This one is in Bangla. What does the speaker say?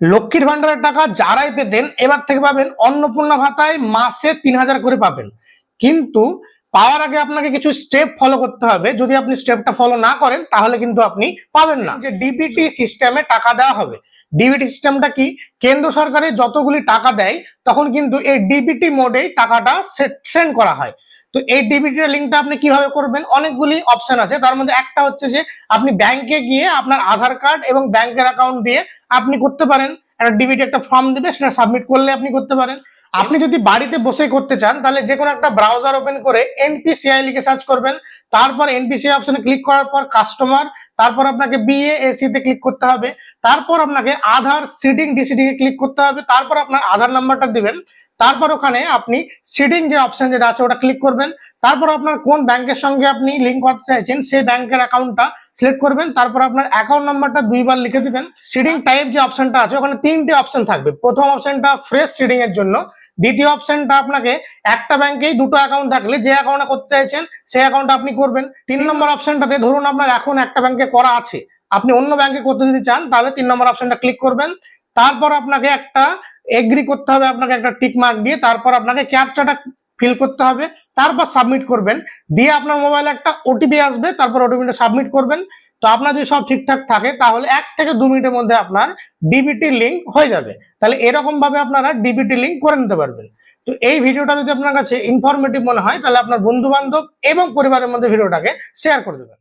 লক্ষ্মীর ভান্ডারের টাকা যারাই পেতেন এবার থেকে পাবেন অন্নপূর্ণা ভাতায় মাসে 3000 করে পাবেন। কিন্তু পাওয়ার আগে আপনাকে কিছু স্টেপ ফলো করতে হবে। যদি আপনি স্টেপটা ফলো না করেন তাহলে কিন্তু আপনি পাবেন না। যে ডিবিটি সিস্টেমে টাকা দেওয়া হবে। ডিবিটি সিস্টেমটা কি? কেন্দ্র সরকারের যতগুলি টাকা দেয় তখন কিন্তু এই ডিবিটি মোডেই টাকাটা সেন্ড করা হয়। তো এই ডিবিটি লিঙ্কটা আপনি কিভাবে করবেন? অনেকগুলি অপশন আছে, তার মধ্যে একটা হচ্ছে যে আপনি ব্যাংকে গিয়ে আপনার আধার কার্ড এবং ব্যাংকের অ্যাকাউন্ট দিয়ে আপনি করতে পারেন। একটা ডিবিটি একটা ফর্ম দিবে, সেটা সাবমিট করলে আপনি করতে পারেন। আপনি যদি বাড়িতে বসে করতে চান তাহলে যে কোনো একটা ব্রাউজার ওপেন করে এনপিসিআই লিখে সার্চ করবেন। তারপর এনপিসিআই অপশনে ক্লিক করার পর কাস্টমার, তারপর আপনাকে বিএএসি তে ক্লিক করতে হবে। তারপর আপনাকে আধার সিডিং ডিসিডি এ ক্লিক করতে হবে। তারপর আপনার আধার নাম্বারটা দিবেন। তারপর ওখানে আপনি সিডিং যে অপশন যেটা আছে ওটা ক্লিক করবেন। তারপর আপনার কোন ব্যাংকের সঙ্গে আপনি লিঙ্ক করতে চাইছেন সেই ব্যাংকের অ্যাকাউন্টটা সিলেক্ট করবেন। তারপর আপনার অ্যাকাউন্ট নাম্বারটা 2বার লিখে দিবেন। সিডিং টাইপ যে অপশনটা আছে ওখানে 3টে অপশন থাকবে। প্রথম অপশনটা ফ্রেশ সিডিং এর জন্য, দ্বিতীয় অপশনটা আপনাকে একটা ব্যাংকেই দুটো অ্যাকাউন্ট থাকলে যে অ্যাকাউন্টে করতে চাইছেন সেই অ্যাকাউন্টটা আপনি করবেন। 3 নম্বর অপশনটাতে ধরুন আপনার এখন একটা ব্যাংকে করা আছে, আপনি অন্য ব্যাংকে করতে যদি চান তাহলে 3 নম্বর অপশনটা ক্লিক করবেন। তারপর আপনাকে একটা এগ্রি করতে হবে, আপনাকে একটা টিক মার্ক দিয়ে। তারপর আপনাকে ক্যাপচাটা ফিল করতে হবে, তারপর সাবমিট করবেন। দিয়ে আপনার মোবাইলে একটা ওটিপি আসবে, তারপর ওটিপিটা সাবমিট করবেন। তো আপনার যদি সব ঠিকঠাক থাকে তাহলে 1 থেকে 2 মিনিটের মধ্যে আপনার ডিবিটি লিঙ্ক হয়ে যাবে। তাহলে এরকম ভাবে আপনারা ডিবিটি লিঙ্ক করে নিতে পারবেন। তো এই ভিডিওটা যদি আপনার কাছে ইনফরমেটিভ মনে হয় তাহলে আপনার বন্ধু বান্ধব এবং পরিবারের মধ্যে ভিডিওটাকে শেয়ার করে দেবেন।